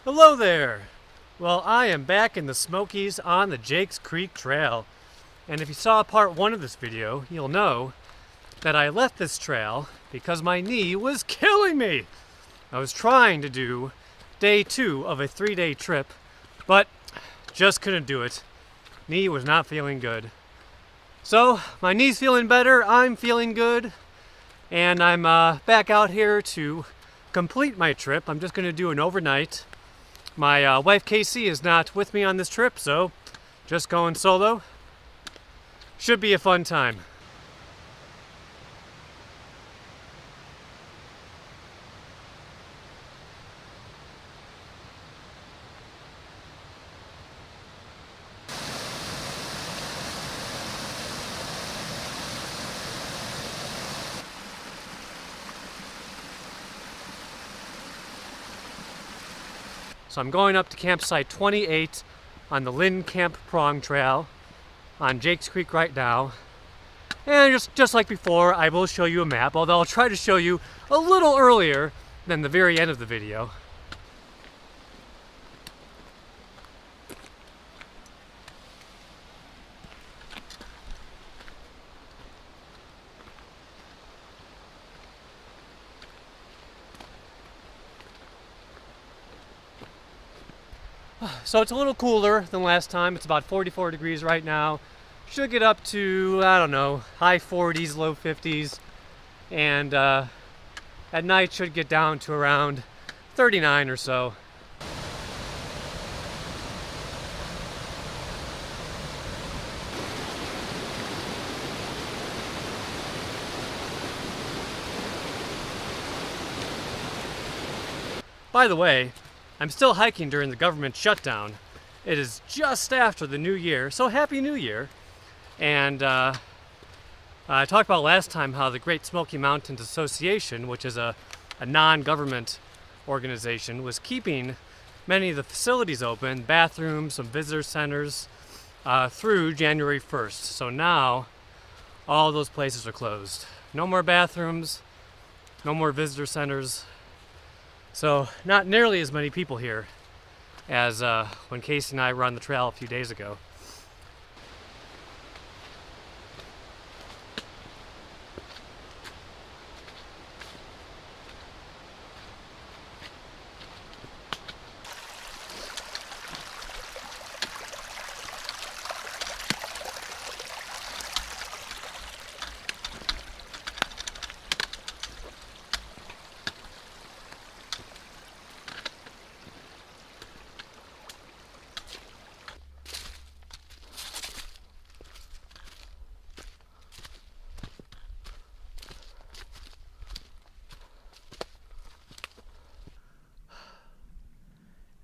Hello there! Well, I am back in the Smokies on the Jakes Creek Trail. And if you saw part 1 of this video, you'll know that I left this trail because my knee was killing me. I was trying to do day 2 of a 3-day trip, but just couldn't do it. Knee was not feeling good. So, my knee's feeling better, I'm feeling good, and I'm back out here to complete my trip. I'm just going to do an overnight. My wife Casey is not with me on this trip, so just going solo. Should be a fun time. So I'm going up to campsite 28 on the Lynn Camp Prong Trail on Jakes Creek right now. And just like before, I will show you a map, although I'll try to show you a little earlier than the very end of the video. So it's a little cooler than last time. It's about 44 degrees right now. Should get up to, I don't know, high 40s, low 50s. And at night should get down to around 39 or so. By the way, I'm still hiking during the government shutdown. It is just after the new year, so Happy New Year. And I talked about last time how the Great Smoky Mountains Association, which is a non-government organization, was keeping many of the facilities open, bathrooms, some visitor centers, through January 1st. So now all those places are closed. No more bathrooms, no more visitor centers. So not nearly as many people here as when Casey and I were on the trail a few days ago.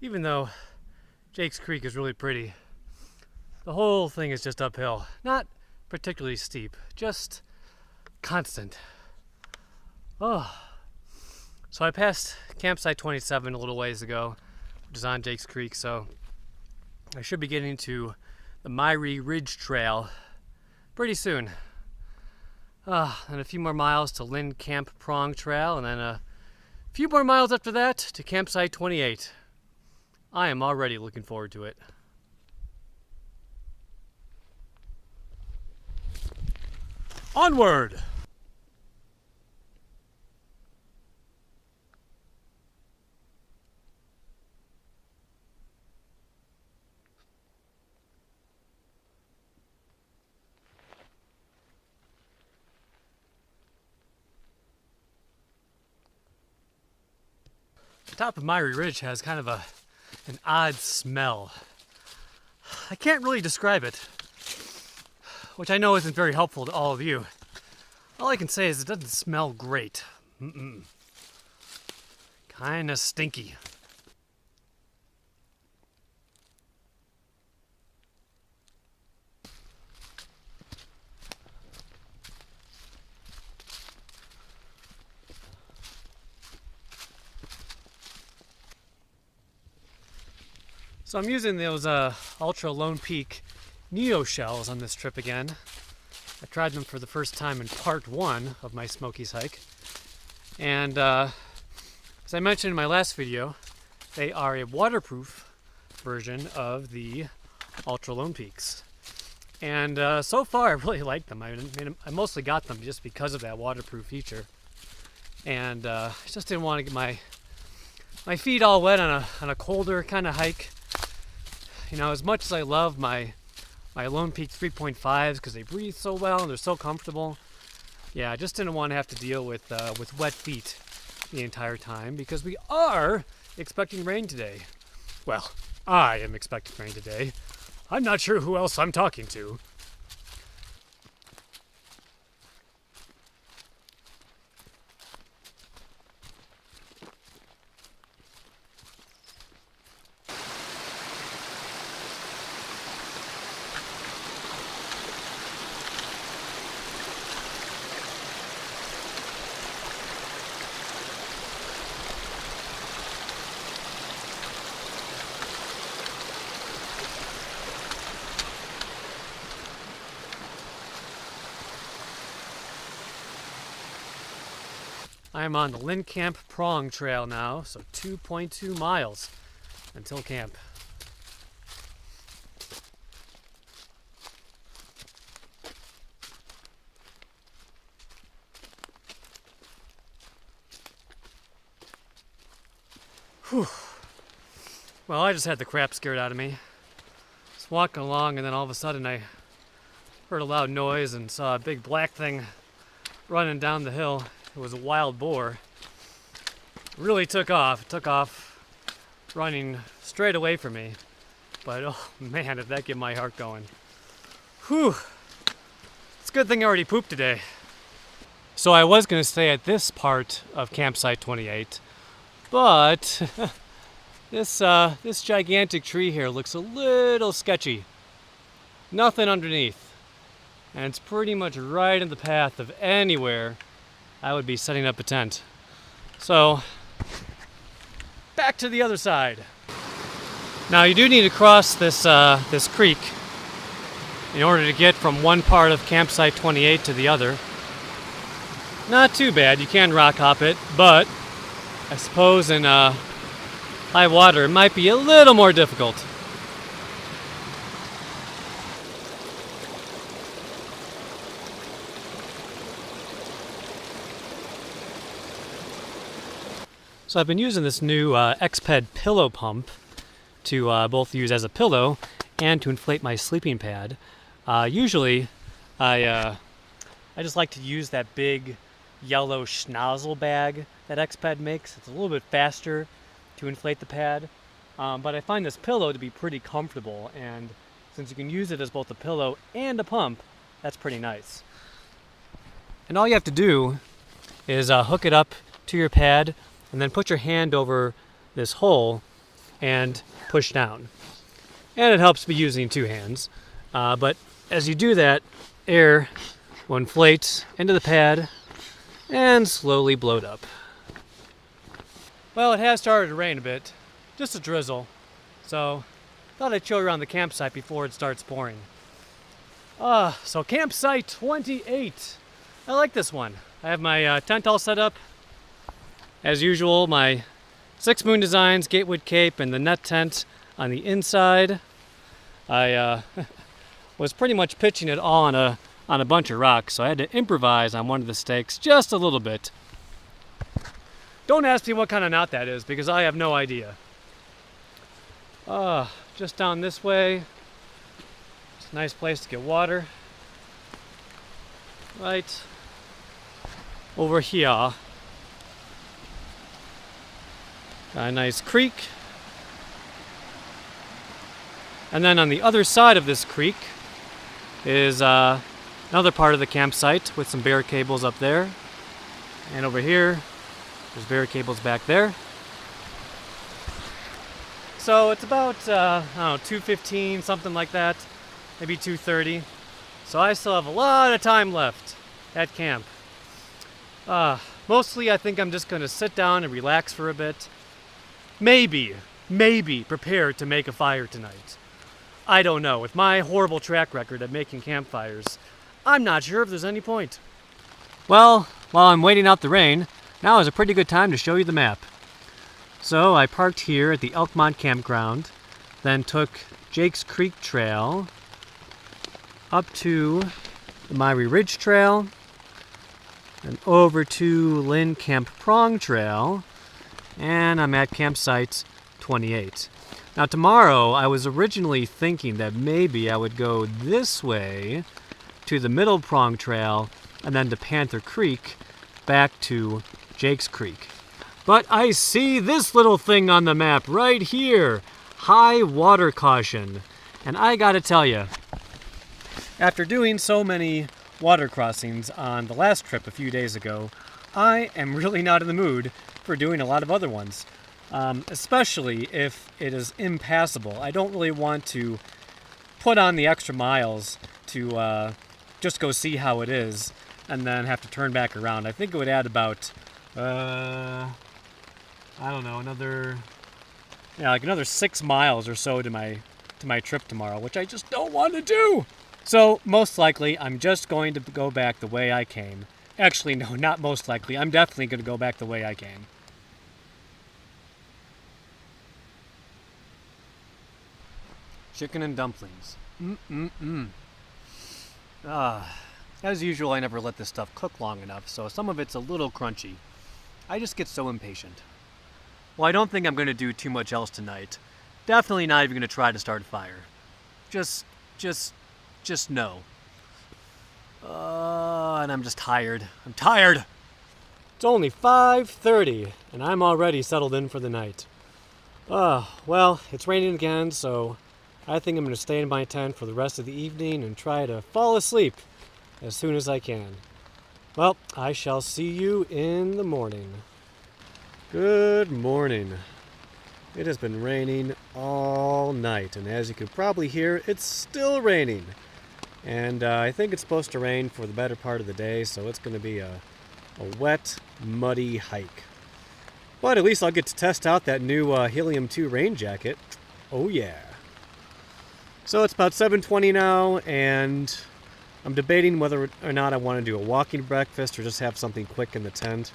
Even though Jakes Creek is really pretty, the whole thing is just uphill. Not particularly steep, just constant. Oh. So I passed campsite 27 a little ways ago, which is on Jakes Creek, so I should be getting to the Myrie Ridge Trail pretty soon. And a few more miles to Lynn Camp Prong Trail, and then a few more miles after that to campsite 28. I am already looking forward to it. Onward! The top of Myrie Ridge has kind of an odd smell. I can't really describe it, which I know isn't very helpful to all of you. All I can say is it doesn't smell great. Kinda stinky. So I'm using those Ultra Lone Peak Neo shells on this trip again. I tried them for the first time in part 1 of my Smokies hike. And as I mentioned in my last video, They are a waterproof version of the Ultra Lone Peaks. And so far I really like them. I mostly got them just because of that waterproof feature. And I just didn't want to get my feet all wet on a colder kind of hike. You know, as much as I love my Lone Peak 3.5s because they breathe so well and they're so comfortable, yeah, I just didn't want to have to deal with wet feet the entire time because we are expecting rain today. Well, I am expecting rain today. I'm not sure who else I'm talking to. I'm on the Lynn Camp Prong Trail now, so 2.2 miles until camp. Whew. Well, I just had the crap scared out of me. Just walking along and then all of a sudden I heard a loud noise and saw a big black thing running down the hill. It was a wild boar. It really took off. It took off running straight away from me. But oh man, did that get my heart going. Whew. It's a good thing I already pooped today. So I was going to stay at this part of campsite 28, but this gigantic tree here looks a little sketchy. Nothing underneath. And it's pretty much right in the path of anywhere I would be setting up a tent. So, back to the other side. Now you do need to cross this creek in order to get from one part of campsite 28 to the other. Not too bad, you can rock hop it, but I suppose in high water it might be a little more difficult. So I've been using this new Exped pillow pump to both use as a pillow and to inflate my sleeping pad. Usually I just like to use that big yellow schnozzle bag that Exped makes. It's a little bit faster to inflate the pad, but I find this pillow to be pretty comfortable, and since you can use it as both a pillow and a pump, that's pretty nice. And all you have to do is hook it up to your pad and then put your hand over this hole and push down. And it helps be using two hands. But as you do that, air will inflate into the pad and slowly bloat up. Well, it has started to rain a bit, just a drizzle. So thought I'd show you around the campsite before it starts pouring. So campsite 28. I like this one. I have my tent all set up. As usual, my Six Moon Designs Gatewood Cape and the net tent on the inside. I was pretty much pitching it all on a bunch of rocks, so I had to improvise on one of the stakes just a little bit. Don't ask me what kind of knot that is, because I have no idea. Just down this way. It's a nice place to get water. Right over here. Got a nice creek. And then on the other side of this creek is another part of the campsite with some bear cables up there. And over here, there's bear cables back there. So it's about, I don't know, 2:15, something like that. Maybe 2:30. So I still have a lot of time left at camp. Mostly I think I'm just going to sit down and relax for a bit. Maybe prepare to make a fire tonight. I don't know. With my horrible track record at making campfires, I'm not sure if there's any point. Well, while I'm waiting out the rain, now is a pretty good time to show you the map. So I parked here at the Elkmont Campground, then took Jake's Creek Trail up to the Myrie Ridge Trail, and over to Lynn Camp Prong Trail, and I'm at campsite 28. Now tomorrow, I was originally thinking that maybe I would go this way to the Middle Prong Trail and then to Panther Creek back to Jake's Creek. But I see this little thing on the map right here, high water caution. And I gotta tell you, after doing so many water crossings on the last trip a few days ago, I am really not in the mood for doing a lot of other ones, especially if it is impassable. I don't really want to put on the extra miles to just go see how it is and then have to turn back around. I think it would add about, I don't know, another 6 miles or so to my trip tomorrow, which I just don't want to do. So most likely, I'm just going to go back the way I came. Actually, no, not most likely. I'm definitely going to go back the way I came. Chicken and dumplings. As usual, I never let this stuff cook long enough, so some of it's a little crunchy. I just get so impatient. Well, I don't think I'm going to do too much else tonight. Definitely not even going to try to start a fire. Just no. And I'm just tired. I'm tired! It's only 5:30, and I'm already settled in for the night. Well, it's raining again, so I think I'm going to stay in my tent for the rest of the evening and try to fall asleep as soon as I can. Well, I shall see you in the morning. Good morning. It has been raining all night, and as you can probably hear, it's still raining. And I think it's supposed to rain for the better part of the day, so it's going to be a wet, muddy hike. But at least I'll get to test out that new Helium 2 rain jacket. Oh yeah. So it's about 7:20 now, and I'm debating whether or not I want to do a walking breakfast or just have something quick in the tent.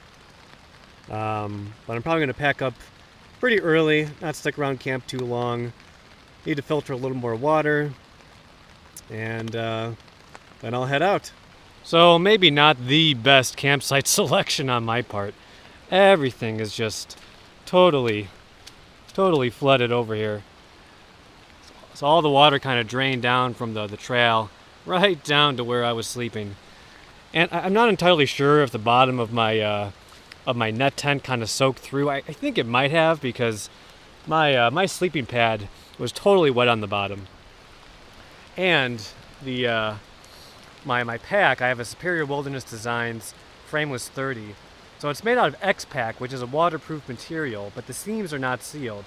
But I'm probably going to pack up pretty early, not stick around camp too long. Need to filter a little more water, and then I'll head out. So maybe not the best campsite selection on my part. Everything is just totally flooded over here. So all the water kind of drained down from the trail right down to where I was sleeping. And I'm not entirely sure if the bottom of my net tent kind of soaked through. I think it might have, because my sleeping pad was totally wet on the bottom. And the my pack, I have a Superior Wilderness Designs Frameless 30. So it's made out of X-Pack, which is a waterproof material, but the seams are not sealed.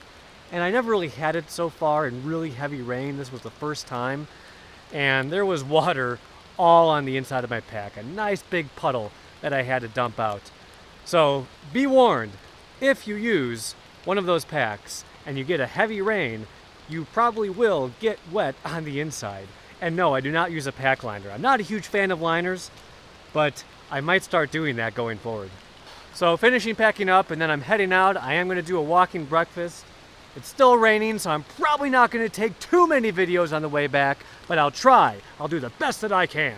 And I never really had it so far in really heavy rain. This was the first time. And there was water all on the inside of my pack, a nice big puddle that I had to dump out. So be warned, if you use one of those packs and you get a heavy rain, you probably will get wet on the inside. And no, I do not use a pack liner. I'm not a huge fan of liners, but I might start doing that going forward. So finishing packing up, and then I'm heading out. I am going to do a walking breakfast. It's still raining, so I'm probably not going to take too many videos on the way back, but I'll try. I'll do the best that I can.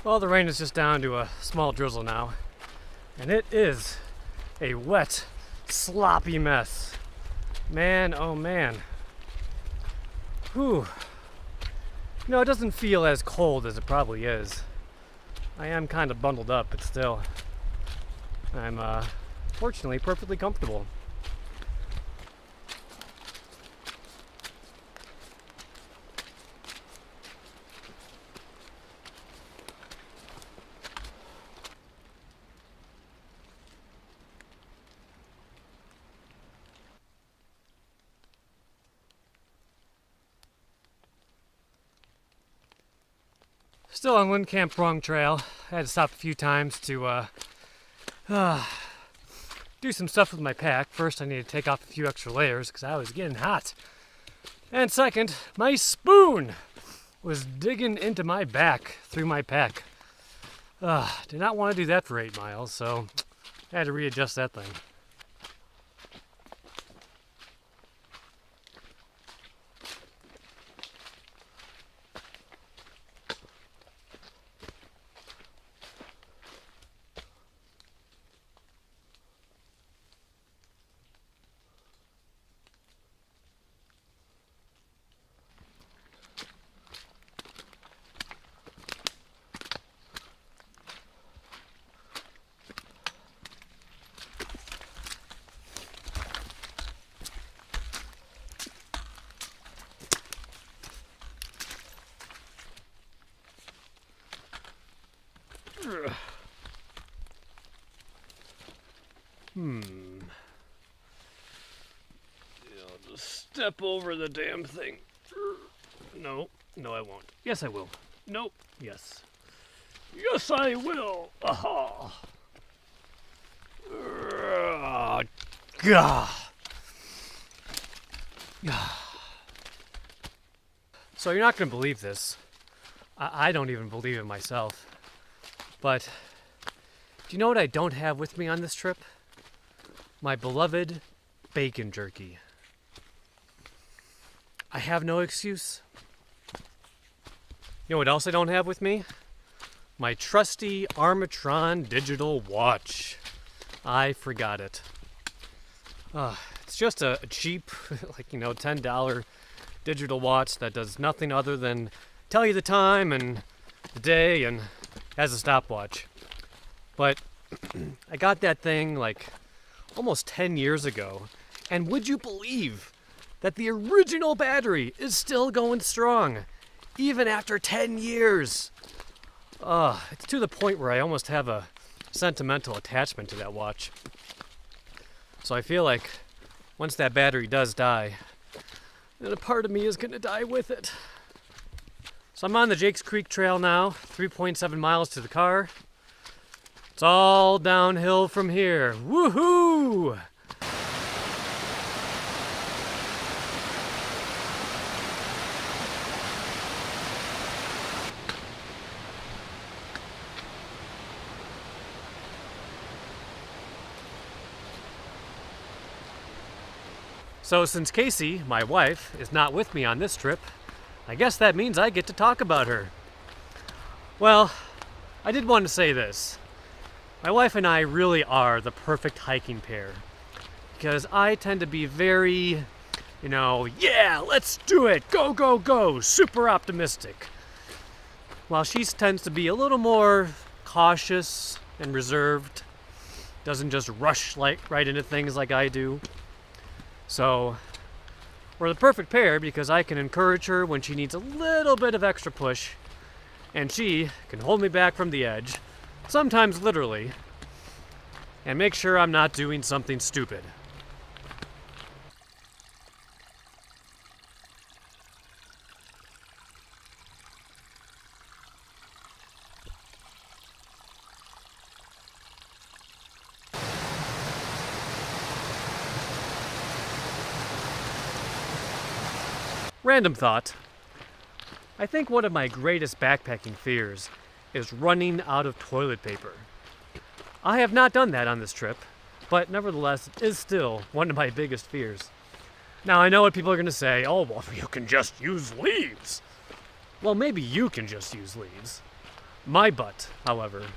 Well, the rain is just down to a small drizzle now, and it is a wet, sloppy mess. Man, oh man. Whew. You know, it doesn't feel as cold as it probably is. I am kind of bundled up, but still, I'm fortunately perfectly comfortable. Still on Lynn Camp Prong Trail. I had to stop a few times to do some stuff with my pack. First, I need to take off a few extra layers because I was getting hot. And second, my spoon was digging into my back through my pack. Did not want to do that for 8 miles, so I had to readjust that thing. I'll just step over the damn thing. No, I won't. Yes, I will. Nope. Yes. Yes, I will. Aha. Gah. So you're not going to believe this. I don't even believe it myself. But do you know what I don't have with me on this trip? My beloved bacon jerky. I have no excuse. You know what else I don't have with me? My trusty Armatron digital watch. I forgot it. It's just a cheap, $10 digital watch that does nothing other than tell you the time and the day and has a stopwatch. But I got that thing almost 10 years ago. And would you believe that the original battery is still going strong, even after 10 years? It's to the point where I almost have a sentimental attachment to that watch. So I feel like once that battery does die, then a part of me is going to die with it. So I'm on the Jakes Creek Trail now, 3.7 miles to the car. It's all downhill from here. Woohoo! So since Casey, my wife, is not with me on this trip, I guess that means I get to talk about her. Well, I did want to say this. My wife and I really are the perfect hiking pair. Because I tend to be very, yeah, let's do it, go, go, go, super optimistic. While she tends to be a little more cautious and reserved, doesn't just rush right into things like I do. So, we're the perfect pair because I can encourage her when she needs a little bit of extra push, and she can hold me back from the edge, sometimes literally, and make sure I'm not doing something stupid. Random thought. I think one of my greatest backpacking fears is running out of toilet paper. I have not done that on this trip, but nevertheless, it is still one of my biggest fears. Now, I know what people are going to say, oh, well, you can just use leaves. Well, maybe you can just use leaves. My butt, however,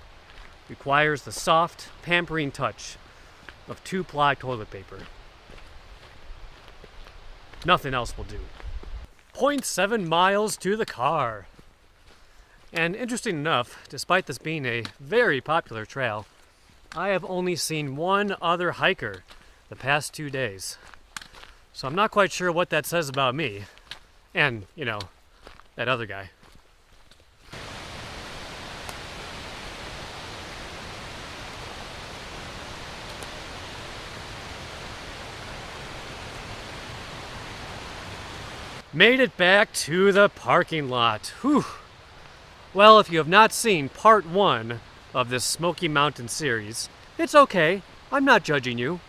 requires the soft, pampering touch of 2-ply toilet paper. Nothing else will do. 0.7 miles to the car. And interesting enough, despite this being a very popular trail, I have only seen one other hiker the past 2 days. So I'm not quite sure what that says about me. And, that other guy. Made it back to the parking lot. Whew. Well, if you have not seen part 1 of this Smoky Mountain series, it's okay. I'm not judging you.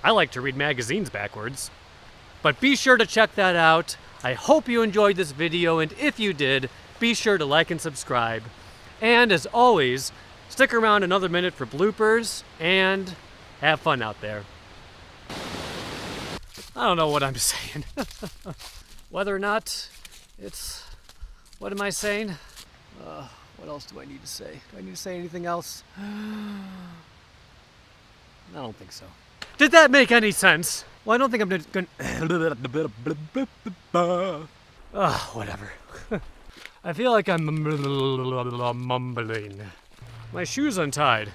I like to read magazines backwards. But be sure to check that out. I hope you enjoyed this video, and if you did, be sure to like and subscribe. And as always, stick around another minute for bloopers, and have fun out there. I don't know what I'm saying. Whether or not it's... What am I saying? What else do I need to say? Do I need to say anything else? I don't think so. Did that make any sense? Well, I don't think I'm gonna... whatever. I feel like I'm mumbling. My shoe's untied.